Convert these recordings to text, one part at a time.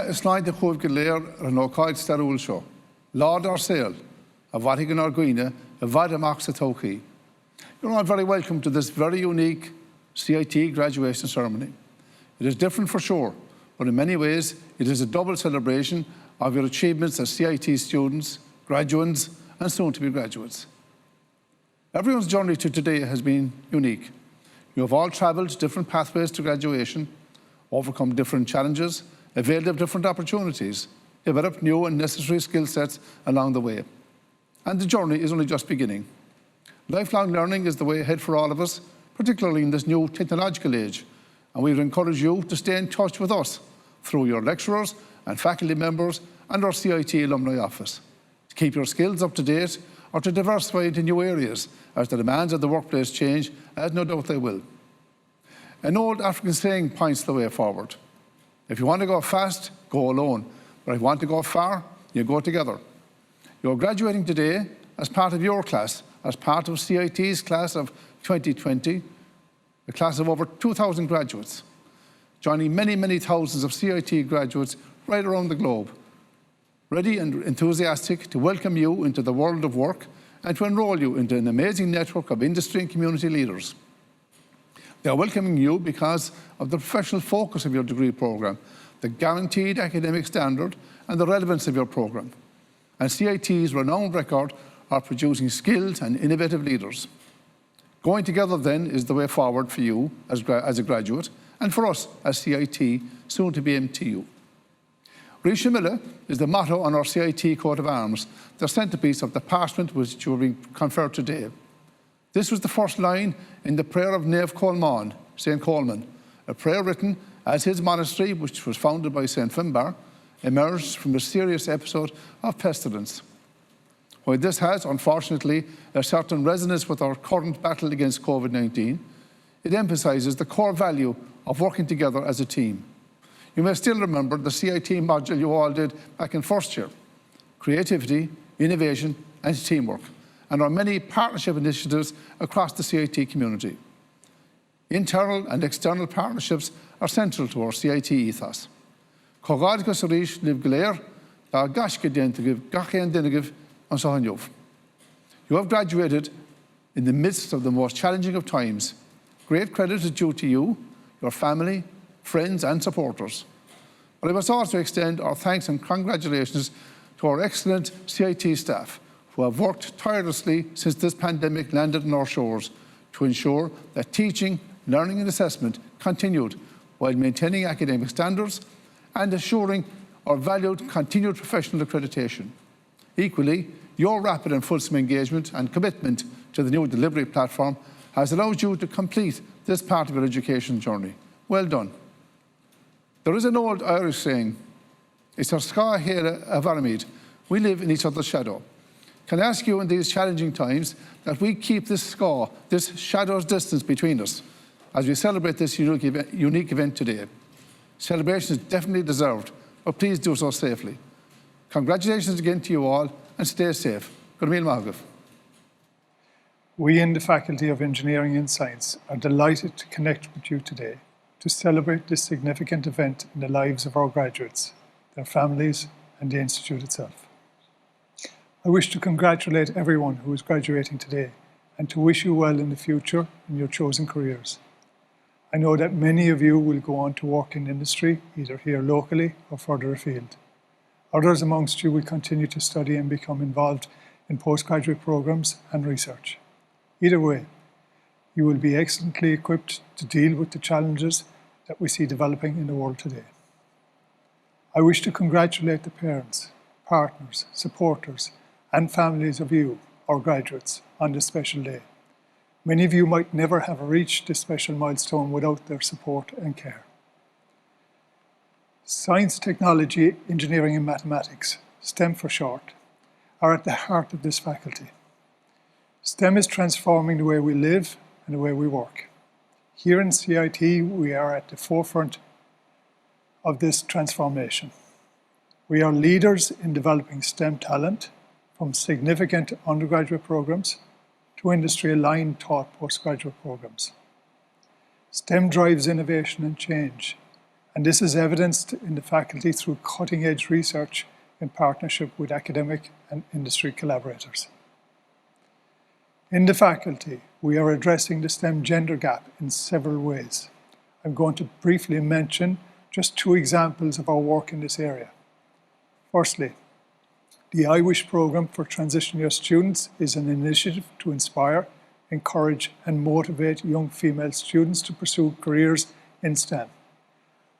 is sláinte chuamh go léir ar an ócáid starúil seo. Lád ar saol, a bhaithigean ar gcuine, a bhaid amach sa tóchaí. You're all very welcome to this very unique CIT graduation ceremony. It is different for sure, but in many ways it is a double celebration of your achievements as CIT students, graduates and soon-to-be graduates. Everyone's journey to today has been unique. You have all travelled different pathways to graduation, overcome different challenges, availed of different opportunities, developed new and necessary skill sets along the way. And the journey is only just beginning. Lifelong learning is the way ahead for all of us, particularly in this new technological age, and we would encourage you to stay in touch with us through your lecturers and faculty members and our CIT alumni office. To keep your skills up to date or to diversify into new areas as the demands of the workplace change, as no doubt they will. An old African saying points the way forward. If you want to go fast, go alone. But if you want to go far, you go together. You're graduating today as part of your class, as part of CIT's class of 2020, a class of over 2,000 graduates, joining many, many thousands of CIT graduates right around the globe, ready and enthusiastic to welcome you into the world of work and to enrol you into an amazing network of industry and community leaders. They are welcoming you because of the professional focus of your degree programme, the guaranteed academic standard and the relevance of your programme. And CIT's renowned record are producing skilled and innovative leaders. Going together then is the way forward for you as a graduate and for us as CIT, soon to be MTU. Risha Miller is the motto on our CIT coat of arms, the centrepiece of the parchment which you are being conferred today. This was the first line in the prayer of Neve Coleman, St. Coleman, a prayer written as his monastery, which was founded by St. Finbar, emerged from a serious episode of pestilence. While this has, unfortunately, a certain resonance with our current battle against COVID-19, it emphasises the core value of working together as a team. You may still remember the CIT module you all did back in first year: creativity, innovation and teamwork, and our many partnership initiatives across the CIT community. Internal and external partnerships are central to our CIT ethos. You have graduated in the midst of the most challenging of times. Great credit is due to you, your family, friends and supporters. But I must also extend our thanks and congratulations to our excellent CIT staff who have worked tirelessly since this pandemic landed on our shores to ensure that teaching, learning and assessment continued while maintaining academic standards and assuring our valued continued professional accreditation. Equally, your rapid and fulsome engagement and commitment to the new delivery platform has allowed you to complete this part of your education journey. Well done. There is an old Irish saying, "It's our scar here a varamid." We live in each other's shadow. Can I ask you in these challenging times that we keep this scar, this shadow's distance between us as we celebrate this unique event today. Celebration is definitely deserved, but please do so safely. Congratulations again to you all and stay safe. Good meal, Margaret. We in the Faculty of Engineering and Science are delighted to connect with you today to celebrate this significant event in the lives of our graduates, their families and the Institute itself. I wish to congratulate everyone who is graduating today and to wish you well in the future in your chosen careers. I know that many of you will go on to work in industry, either here locally or further afield. Others amongst you will continue to study and become involved in postgraduate programs and research. Either way, you will be excellently equipped to deal with the challenges that we see developing in the world today. I wish to congratulate the parents, partners, supporters, and families of you, our graduates, on this special day. Many of you might never have reached this special milestone without their support and care. Science, technology, engineering and mathematics, STEM for short, are at the heart of this faculty. STEM is transforming the way we live and the way we work. Here in CIT, we are at the forefront of this transformation. We are leaders in developing STEM talent, from significant undergraduate programs to industry-aligned taught postgraduate programs. STEM drives innovation and change, and this is evidenced in the faculty through cutting-edge research in partnership with academic and industry collaborators. In the faculty, we are addressing the STEM gender gap in several ways. I'm going to briefly mention just 2 examples of our work in this area. Firstly, the IWISH programme for transition year students is an initiative to inspire, encourage and motivate young female students to pursue careers in STEM.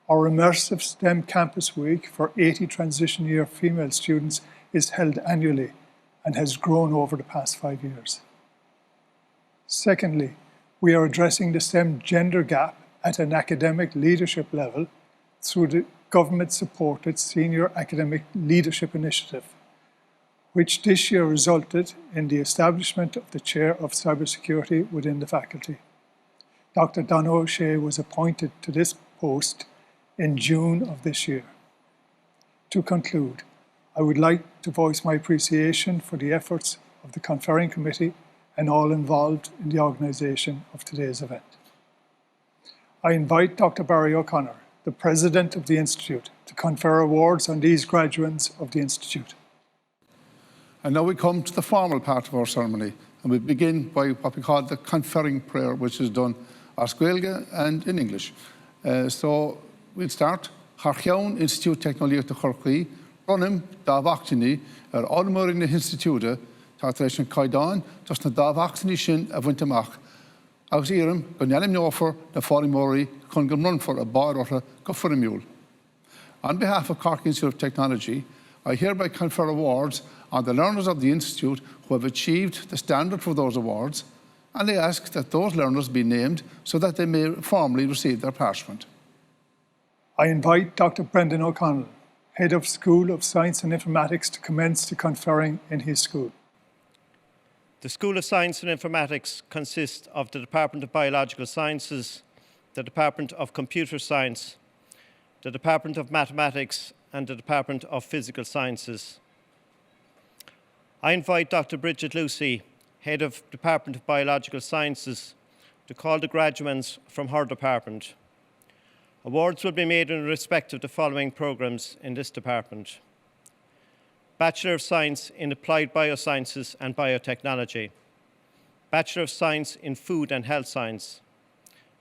Our immersive STEM Campus Week for 80 transition year female students is held annually and has grown over the past 5 years. Secondly, we are addressing the STEM gender gap at an academic leadership level through the government-supported Senior Academic Leadership Initiative, which this year resulted in the establishment of the Chair of Cybersecurity within the faculty. Dr. Dunne O'Shea was appointed to this post in June of this year. To conclude, I would like to voice my appreciation for the efforts of the Conferring Committee and all involved in the organisation of today's event. I invite Dr. Barry O'Connor, the President of the Institute, to confer awards on these graduates of the Institute. And now we come to the formal part of our ceremony, and we begin by what we call the conferring prayer, which is done as Gaeilge and in English. So we'll start. Harcheon Institute Technology to Chorchaí, Runnim Davachini, Almur in the Institute, Tartration Kaidan, just the Davachini Shin of Wintermach. Aus Iram, Gunyalim Nofer, the Forimori, Kungam Run for a bar or a for a mule. On behalf of Cork Institute of Technology, I hereby confer awards on the learners of the Institute who have achieved the standard for those awards, and I ask that those learners be named so that they may formally receive their parchment. I invite Dr. Brendan O'Connell, Head of School of Science and Informatics, to commence the conferring in his school. The School of Science and Informatics consists of the Department of Biological Sciences, the Department of Computer Science, the Department of Mathematics and the Department of Physical Sciences. I invite Dr. Bridget Lucy, Head of Department of Biological Sciences, to call the graduates from her department. Awards will be made in respect of the following programmes in this department: Bachelor of Science in Applied Biosciences and Biotechnology, Bachelor of Science in Food and Health Science,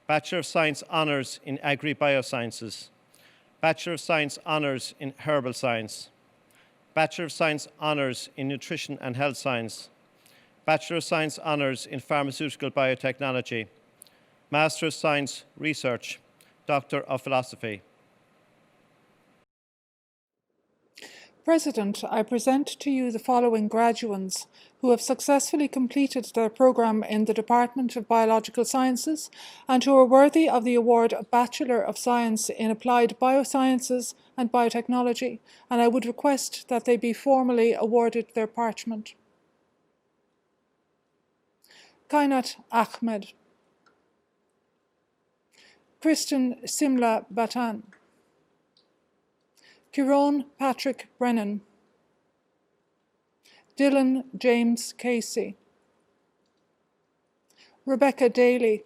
Bachelor of Science Honours in Agri-Biosciences, Bachelor of Science Honours in Herbal Science, Bachelor of Science Honours in Nutrition and Health Science, Bachelor of Science Honours in Pharmaceutical Biotechnology, Master of Science Research, Doctor of Philosophy. President, I present to you the following graduates who have successfully completed their programme in the Department of Biological Sciences and who are worthy of the award of Bachelor of Science in Applied Biosciences and Biotechnology, and I would request that they be formally awarded their parchment. Kainat Ahmed, Kristen Simla Batan, Kieran Patrick Brennan, Dylan James Casey, Rebecca Daly,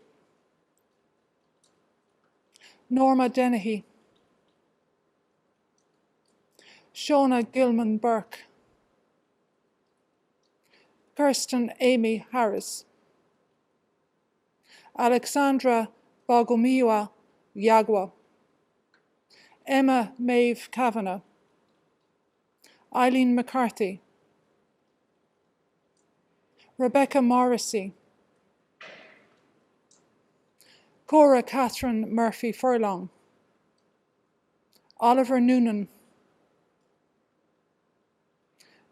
Norma Dennehy, Shauna Gilman Burke, Kirsten Amy Harris, Alexandra Bogumiwa Yagwa, Emma Maeve Kavanagh, Eileen McCarthy, Rebecca Morrissey, Cora Catherine Murphy Furlong, Oliver Noonan,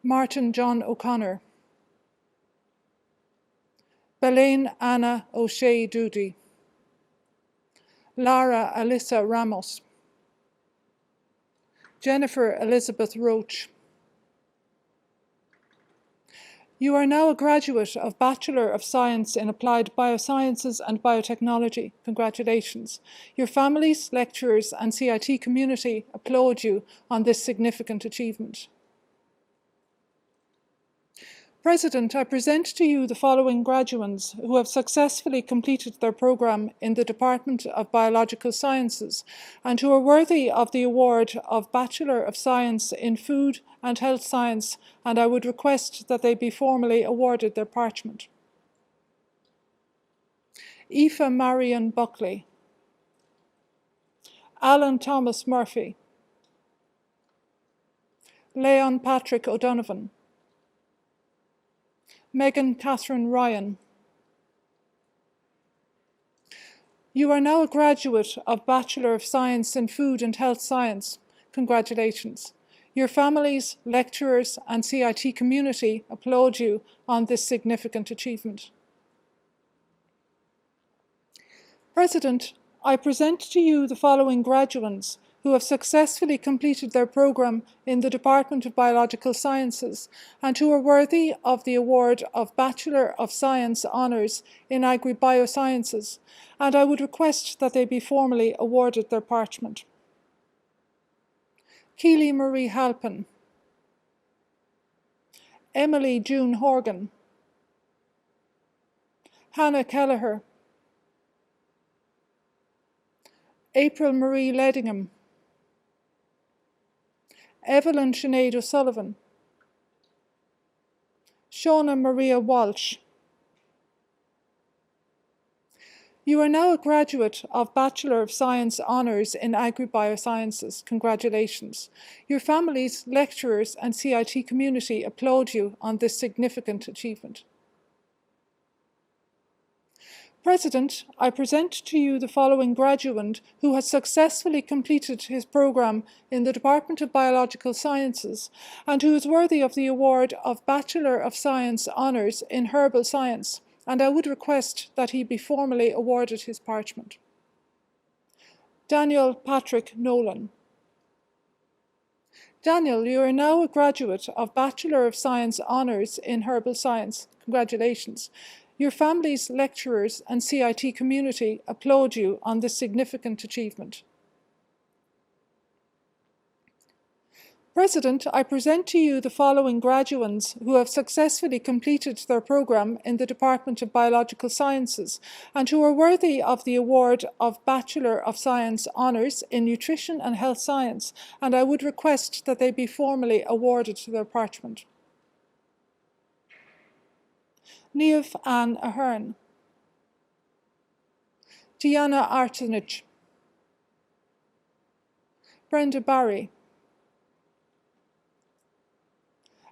Martin John O'Connor, Belaine Anna O'Shea Doody, Lara Alyssa Ramos, Jennifer Elizabeth Roach. You are now a graduate of Bachelor of Science in Applied Biosciences and Biotechnology. Congratulations. Your families, lecturers and CIT community applaud you on this significant achievement. President, I present to you the following graduates who have successfully completed their programme in the Department of Biological Sciences and who are worthy of the award of Bachelor of Science in Food and Health Science, and I would request that they be formally awarded their parchment. Aoife Marion Buckley, Alan Thomas Murphy, Leon Patrick O'Donovan, Megan Catherine Ryan. You are now a graduate of Bachelor of Science in Food and Health Science. Congratulations. Your families, lecturers and CIT community applaud you on this significant achievement. President, I present to you the following graduates who have successfully completed their programme in the Department of Biological Sciences and who are worthy of the award of Bachelor of Science Honours in Agri-Biosciences, and I would request that they be formally awarded their parchment. Keely Marie Halpin, Emily June Horgan, Hannah Kelleher, April Marie Ledingham, Evelyn Sinead O'Sullivan, Shauna Maria Walsh. You are now a graduate of Bachelor of Science Honours in Agri-Biosciences. Congratulations. Your families, lecturers and CIT community applaud you on this significant achievement. President, I present to you the following graduate who has successfully completed his programme in the Department of Biological Sciences and who is worthy of the award of Bachelor of Science Honours in Herbal Science, and I would request that he be formally awarded his parchment. Daniel Patrick Nolan. Daniel, you are now a graduate of Bachelor of Science Honours in Herbal Science. Congratulations. Your families, lecturers and CIT community applaud you on this significant achievement. President, I present to you the following graduates who have successfully completed their programme in the Department of Biological Sciences and who are worthy of the award of Bachelor of Science Honours in Nutrition and Health Science, and I would request that they be formally awarded their parchment. Niamh Ann Ahern, Diana Artinich, Brenda Barry,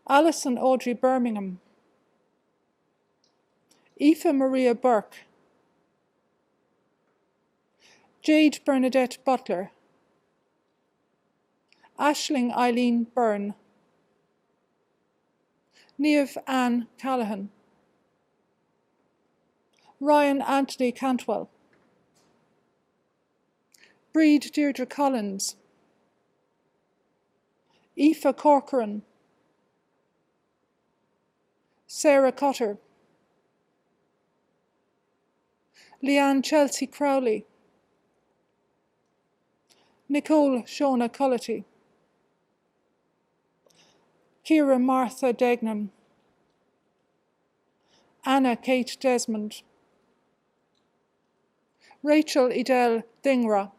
Alison Audrey Birmingham, Aoife Maria Burke, Jade Bernadette Butler, Aisling Eileen Byrne, Niamh Ann Callahan, Ryan Anthony Cantwell, Brid Deirdre Collins, Aoife Corcoran, Sarah Cotter, Leanne Chelsea Crowley, Nicole Shauna Cullity, Ciara Martha Degnam, Anna Kate Desmond, Rachel Edel Dhingra,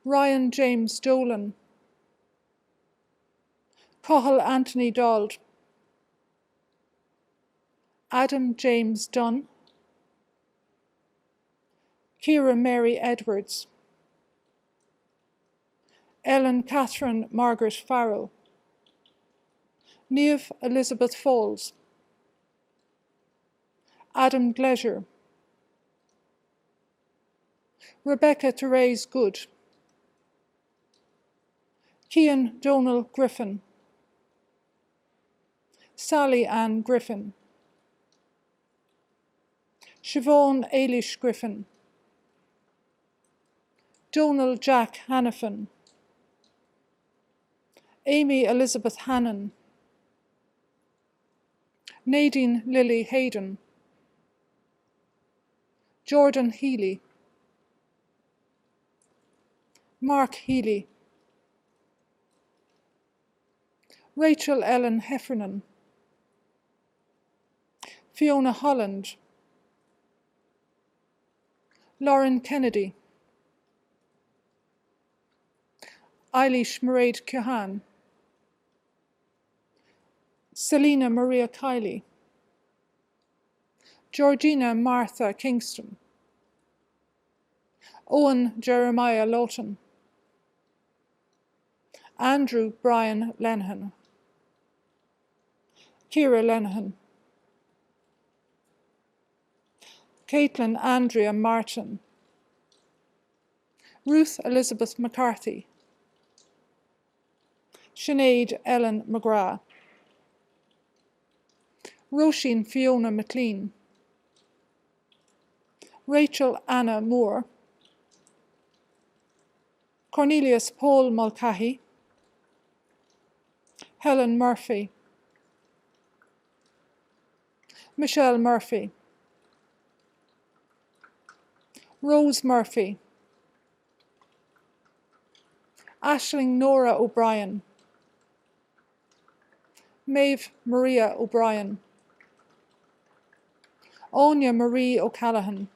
Ryan James Dolan, Cathal Anthony Dauld, Adam James Dunne, Ciara Mary Edwards, Ellen Catherine Margaret Farrell, Niamh Elizabeth Falls, Adam Glesher, Rebecca Therese Good, Cian Donal Griffin, Sally Ann Griffin, Siobhan Ailish Griffin, Donal Jack Hannafin, Amy Elizabeth Hannon, Nadine Lily Hayden, Jordan Healy, Mark Healy, Rachel Ellen Heffernan, Fiona Holland, Lauren Kennedy, Eilish Mairead Keohane, Selena Maria Kiley, Georgina Martha Kingston, Owen Jeremiah Lawton, Andrew Brian Lenihan, Ciara Lenihan, Caitlin Andrea Martin, Ruth Elizabeth McCarthy, Sinead Ellen McGrath, Roisin Fiona McLean, Rachel Anna Moore, Cornelius Paul Mulcahy, Helen Murphy, Michelle Murphy, Rose Murphy, Aisling Nora O'Brien, Maeve Maria O'Brien, Anya Marie O'Callaghan,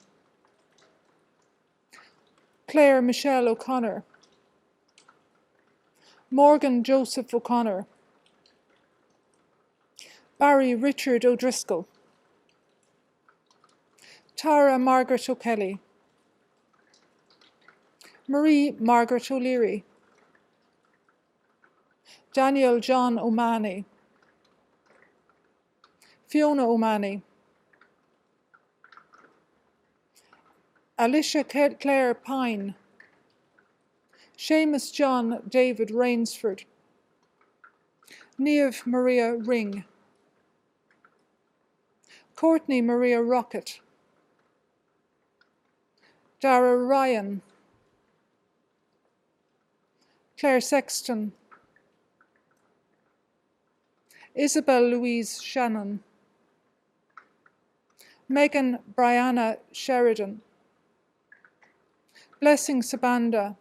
Claire Michelle O'Connor, Morgan Joseph O'Connor, Barry Richard O'Driscoll, Tara Margaret O'Kelly, Marie Margaret O'Leary, Daniel John O'Mahony, Fiona O'Mahony, Alicia Claire Pine, Seamus John David Rainsford, Niamh Maria Ring, Courtney Maria Rocket, Dara Ryan, Claire Sexton, Isabel Louise Shannon, Megan Brianna Sheridan, Blessing Sabanda,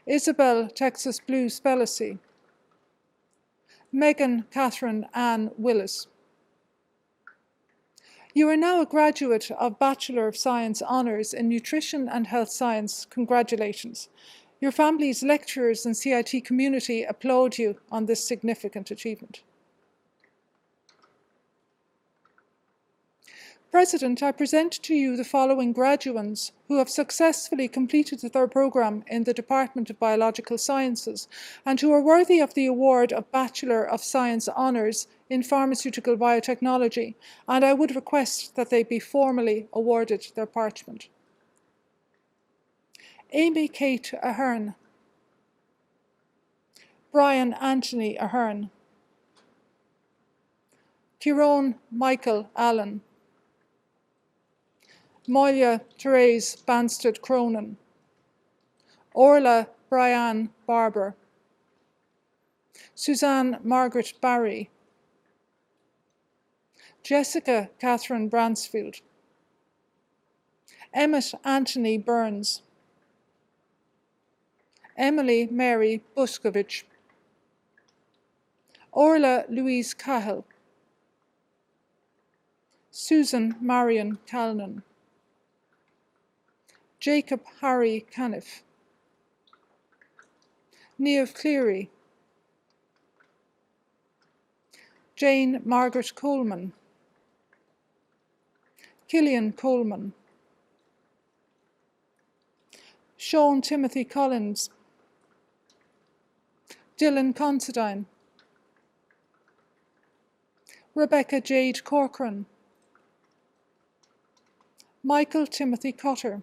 Isabel Texas Blue Spellacy, Megan Catherine Ann Willis. You are now a graduate of Bachelor of Science Honours in Nutrition and Health Science. Congratulations. Your family's lecturers and CIT community applaud you on this significant achievement. President, I present to you the following graduands who have successfully completed their programme in the Department of Biological Sciences and who are worthy of the award of Bachelor of Science Honours in Pharmaceutical Biotechnology, and I would request that they be formally awarded their parchment. Amy Kate Ahern, Brian Anthony Ahern, Tyrone Michael Allen, Moya Therese Banstead Cronin, Orla Brian Barber, Suzanne Margaret Barry, Jessica Catherine Bransfield, Emmett Anthony Burns, Emily Mary Buskovich, Orla Louise Cahill, Susan Marion Calnan, Jacob Harry Caniff, Niamh Cleary, Jane Margaret Coleman, Cillian Coleman, Sean Timothy Collins, Dylan Considine, Rebecca Jade Corcoran, Michael Timothy Cotter,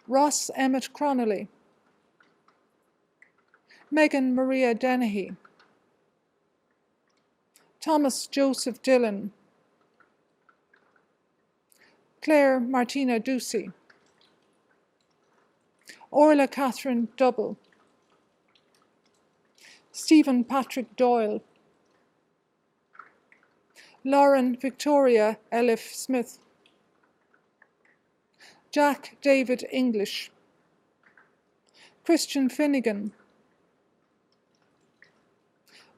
Ross Emmett Cronolly, Megan Maria Dennehy, Thomas Joseph Dillon, Claire Martina Ducey, Orla Catherine Double, Stephen Patrick Doyle, Lauren Victoria Elif Smith, Jack David English, Christian Finnegan,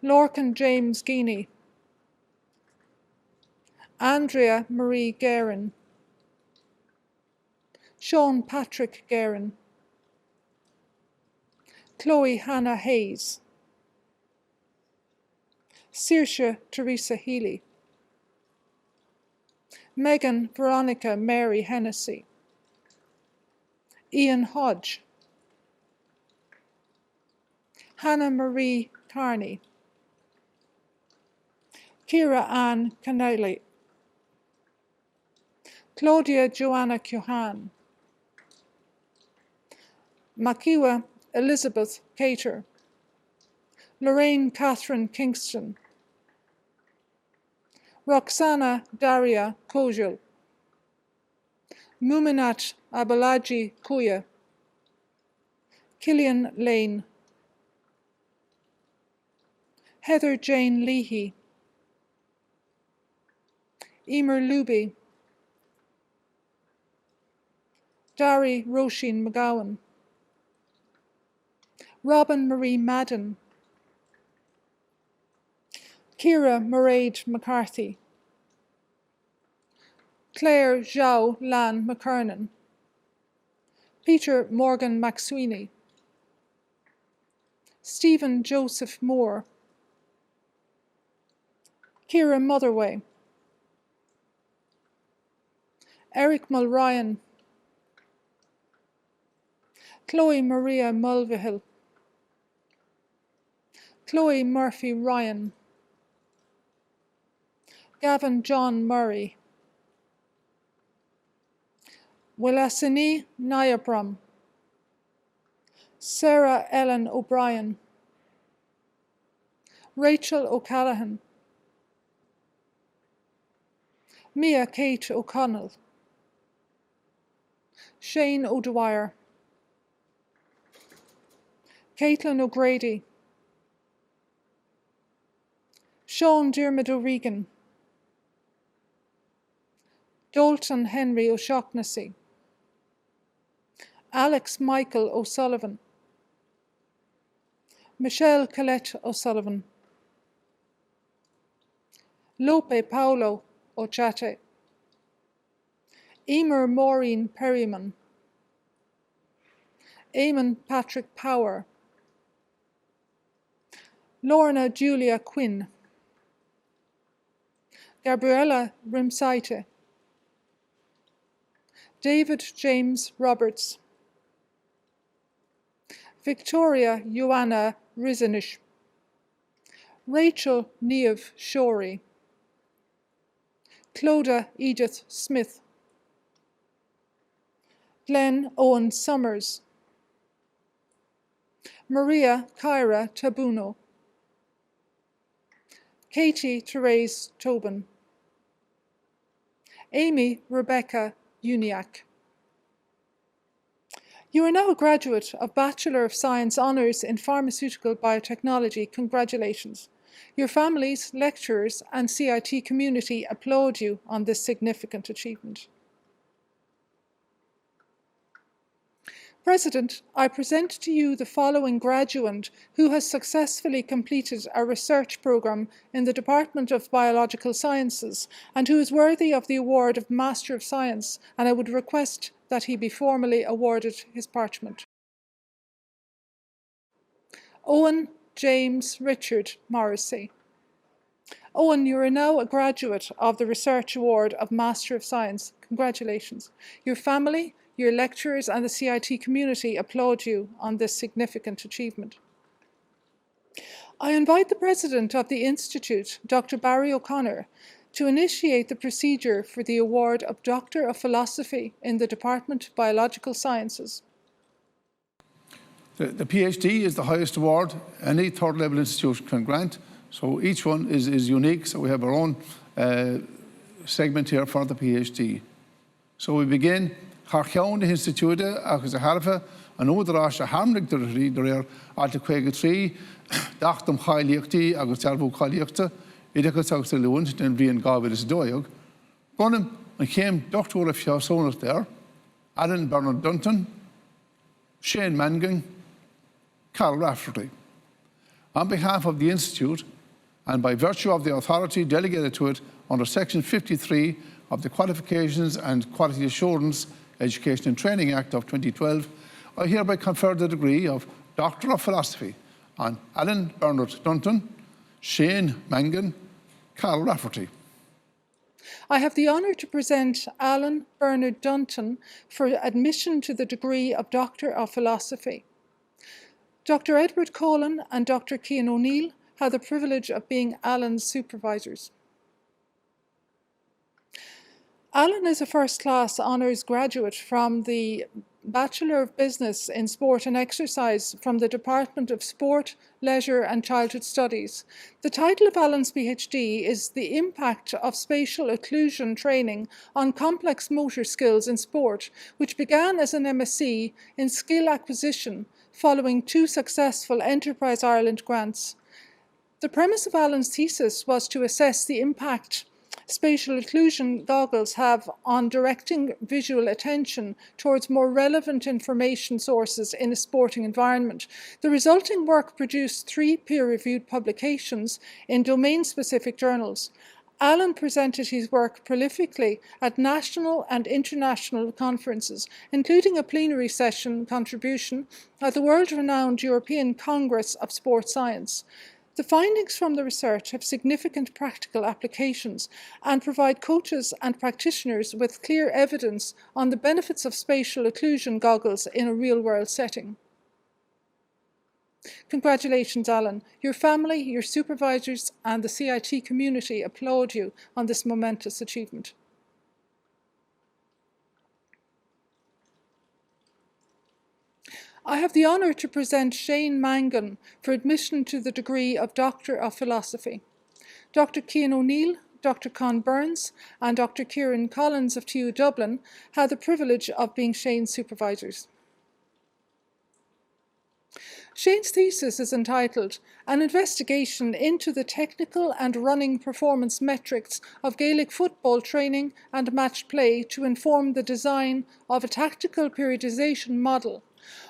Lorcan James Geeney, Andrea Marie Guerin, Sean Patrick Guerin, Chloe Hannah Hayes, Saoirse Teresa Healy, Megan Veronica Mary Hennessy, Ian Hodge, Hannah Marie Carney, Ciara Ann Canelli, Claudia Joanna Cohan, Makiwa Elizabeth Cater, Lorraine Catherine Kingston, Roxana Daria Kojal, Muminat Abalaji Kuya, Cillian Lane, Heather Jane Leahy, Emer Luby, Dari Roisin McGowan, Robin Marie Madden, Ciara Mairead McCarthy, Claire Zhao Lan McKernan, Peter Morgan McSweeney, Stephen Joseph Moore, Ciara Motherway, Eric Mulryan, Chloe Maria Mulvihill, Chloe Murphy Ryan, Gavin John Murray, Wilasini Nayabram, Sarah Ellen O'Brien, Rachel O'Callaghan, Mia Kate O'Connell, Shane O'Dwyer, Caitlin O'Grady, Sean Diarmid O'Regan, Dalton Henry O'Shaughnessy, Alex Michael O'Sullivan, Michelle Colette O'Sullivan, Lope Paulo Ochate, Emer Maureen Perryman, Eamon Patrick Power, Lorna Julia Quinn, Gabriella Rimsaite, David James Roberts, Victoria Joanna Rizanish, Rachel Niamh Shorey, Clodagh Edith Smith, Glenn Owen Summers, Maria Kyra Tabuno, Katie Therese Tobin, Amy Rebecca Uniacke. You are now a graduate of Bachelor of Science Honours in Pharmaceutical Biotechnology. Congratulations. Your families, lecturers and CIT community applaud you on this significant achievement. President, I present to you the following graduand who has successfully completed a research programme in the Department of Biological Sciences and who is worthy of the award of Master of Science, and I would request that he be formally awarded his parchment. Owen James Richard Morrissey. Owen, you are now a graduate of the Research Award of Master of Science. Congratulations. Your family, your lecturers and the CIT community applaud you on this significant achievement. I invite the President of the Institute, Dr. Barry O'Connor, to initiate the procedure for the award of Doctor of Philosophy in the Department of Biological Sciences. The PhD is the highest award any third level institution can grant, so each one is unique, so we have our own segment here for the PhD. So we begin. Charcheann the Institute agus a harfa an ódarás a harmlig der réir alta chuige trí dachtam chailíochtaí agus tearbhú chailíochta idachas agus a luint den bhíon gábhid is dóiog. Bunam an chéim doctor of Fiosónas there, Alan Bernard Dunton, Shane Mangan, Carl Rafferty. On behalf of the Institute, and by virtue of the authority delegated to it under Section 53 of the Qualifications and Quality Assurance Education and Training Act of 2012, I hereby confer the degree of Doctor of Philosophy on Alan Bernard Dunton, Shane Mangan, Carl Rafferty. I have the honour to present Alan Bernard Dunton for admission to the degree of Doctor of Philosophy. Dr. Edward Colin and Dr. Cian O'Neill have the privilege of being Alan's supervisors. Alan is a first-class honours graduate from the Bachelor of Business in Sport and Exercise from the Department of Sport, Leisure and Childhood Studies. The title of Alan's PhD is The Impact of Spatial Occlusion Training on Complex Motor Skills in Sport, which began as an MSc in Skill Acquisition following 2 successful Enterprise Ireland grants. The premise of Alan's thesis was to assess the impact spatial occlusion goggles have on directing visual attention towards more relevant information sources in a sporting environment. The resulting work produced 3 peer-reviewed publications in domain-specific journals. Alan presented his work prolifically at national and international conferences, including a plenary session contribution at the world-renowned European Congress of Sports Science. The findings from the research have significant practical applications and provide coaches and practitioners with clear evidence on the benefits of spatial occlusion goggles in a real-world setting. Congratulations, Alan. Your family, your supervisors and the CIT community applaud you on this momentous achievement. I have the honour to present Shane Mangan for admission to the degree of Doctor of Philosophy. Dr. Cian O'Neill, Dr. Con Burns and Dr. Kieran Collins of TU Dublin had the privilege of being Shane's supervisors. Shane's thesis is entitled An Investigation into the Technical and Running Performance Metrics of Gaelic Football Training and Match Play to Inform the Design of a Tactical Periodisation Model.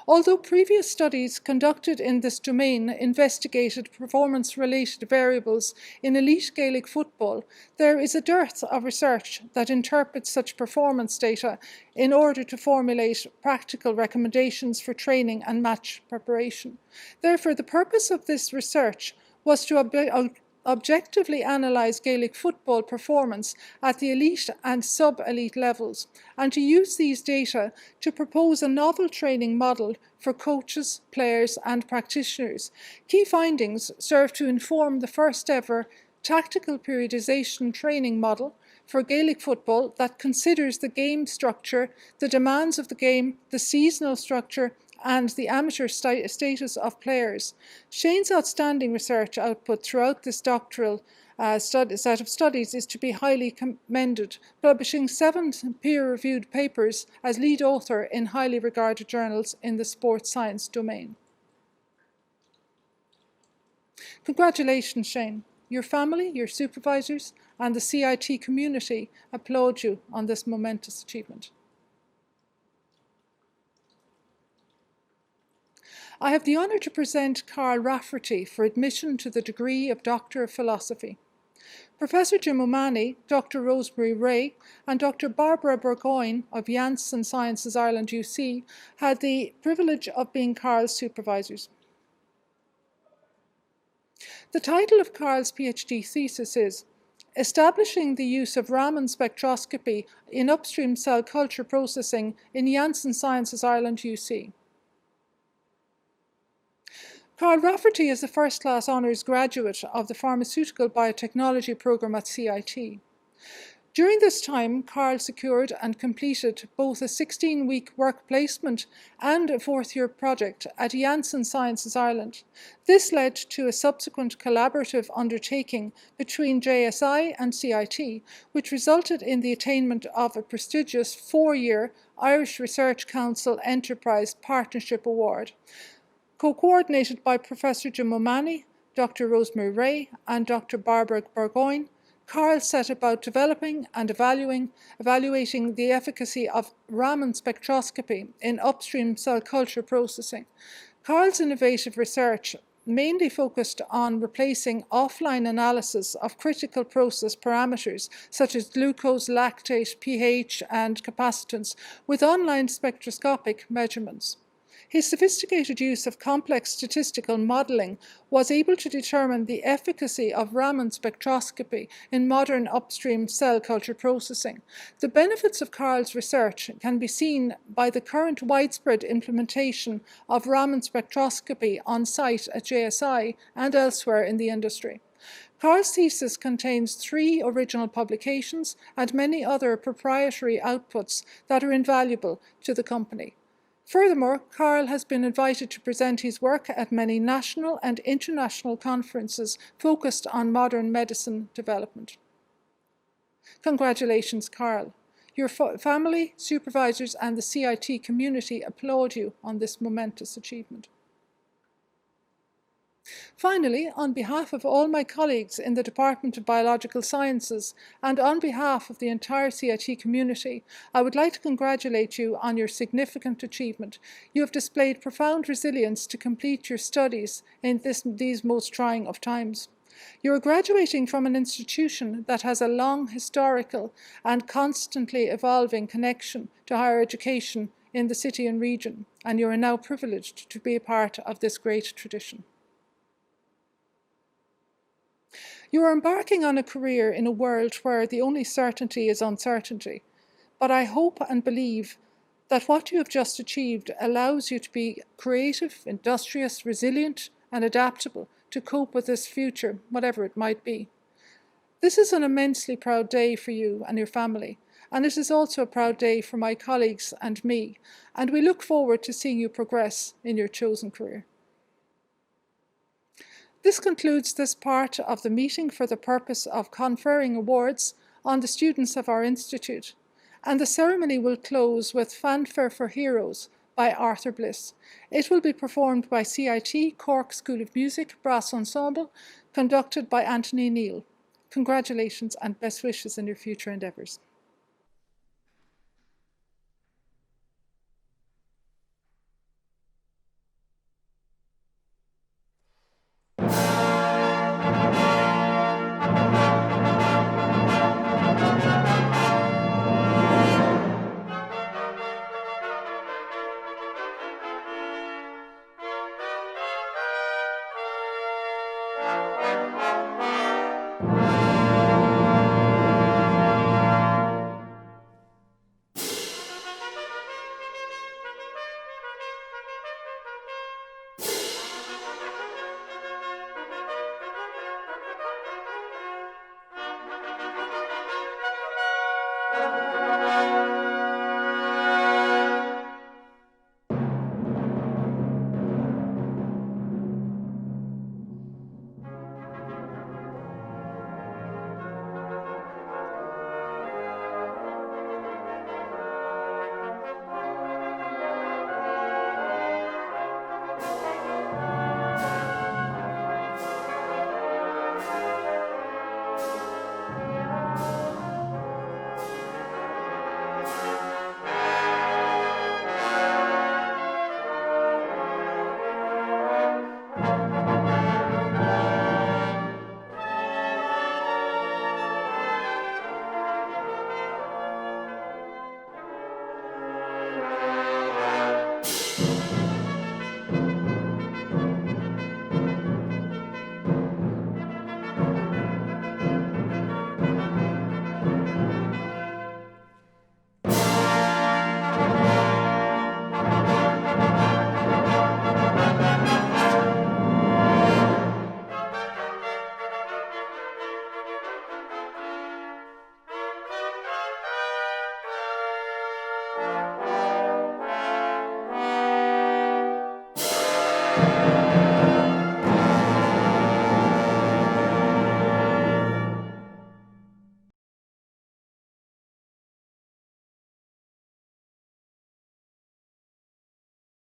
Although previous studies conducted in this domain investigated performance-related variables in elite Gaelic football, there is a dearth of research that interprets such performance data in order to formulate practical recommendations for training and match preparation. Therefore, the purpose of this research was to objectively analyse Gaelic football performance at the elite and sub-elite levels, and to use these data to propose a novel training model for coaches, players and practitioners. Key findings serve to inform the first ever tactical periodisation training model for Gaelic football that considers the game structure, the demands of the game, the seasonal structure and the amateur status of players. Shane's outstanding research output throughout this doctoral set of studies is to be highly commended, publishing 7 peer-reviewed papers as lead author in highly regarded journals in the sports science domain. Congratulations, Shane. Your family, your supervisors and the CIT community applaud you on this momentous achievement. I have the honour to present Carl Rafferty for admission to the degree of Doctor of Philosophy. Professor Jim O'Mahony, Dr. Rosemary Ray and Dr. Barbara Burgoyne of Janssen Sciences Ireland UC had the privilege of being Carl's supervisors. The title of Carl's PhD thesis is Establishing the Use of Raman Spectroscopy in Upstream Cell Culture Processing in Janssen Sciences Ireland UC. Carl Rafferty is a first-class honours graduate of the Pharmaceutical Biotechnology programme at CIT. During this time, Carl secured and completed both a 16-week work placement and a 4th-year project at Janssen Sciences Ireland. This led to a subsequent collaborative undertaking between JSI and CIT, which resulted in the attainment of a prestigious 4-year Irish Research Council Enterprise Partnership Award. Co-coordinated by Professor Jim O'Mahony, Dr. Rosemary Ray and Dr. Barbara Burgoyne, Carl set about developing and evaluating the efficacy of Raman spectroscopy in upstream cell culture processing. Carl's innovative research mainly focused on replacing offline analysis of critical process parameters such as glucose, lactate, pH, and capacitance with online spectroscopic measurements. His sophisticated use of complex statistical modelling was able to determine the efficacy of Raman spectroscopy in modern upstream cell culture processing. The benefits of Carl's research can be seen by the current widespread implementation of Raman spectroscopy on site at JSI and elsewhere in the industry. Carl's thesis contains 3 original publications and many other proprietary outputs that are invaluable to the company. Furthermore, Carl has been invited to present his work at many national and international conferences focused on modern medicine development. Congratulations, Carl. Your family, supervisors, and the CIT community applaud you on this momentous achievement. Finally, on behalf of all my colleagues in the Department of Biological Sciences and on behalf of the entire CIT community, I would like to congratulate you on your significant achievement. You have displayed profound resilience to complete your studies in these most trying of times. You are graduating from an institution that has a long historical and constantly evolving connection to higher education in the city and region, and you are now privileged to be a part of this great tradition. You are embarking on a career in a world where the only certainty is uncertainty, but I hope and believe that what you have just achieved allows you to be creative, industrious, resilient, and adaptable to cope with this future, whatever it might be. This is an immensely proud day for you and your family, and it is also a proud day for my colleagues and me, and we look forward to seeing you progress in your chosen career. This concludes this part of the meeting for the purpose of conferring awards on the students of our institute, and the ceremony will close with Fanfare for Heroes by Arthur Bliss. It will be performed by CIT, Cork School of Music, Brass Ensemble, conducted by Anthony Neal. Congratulations and best wishes in your future endeavours.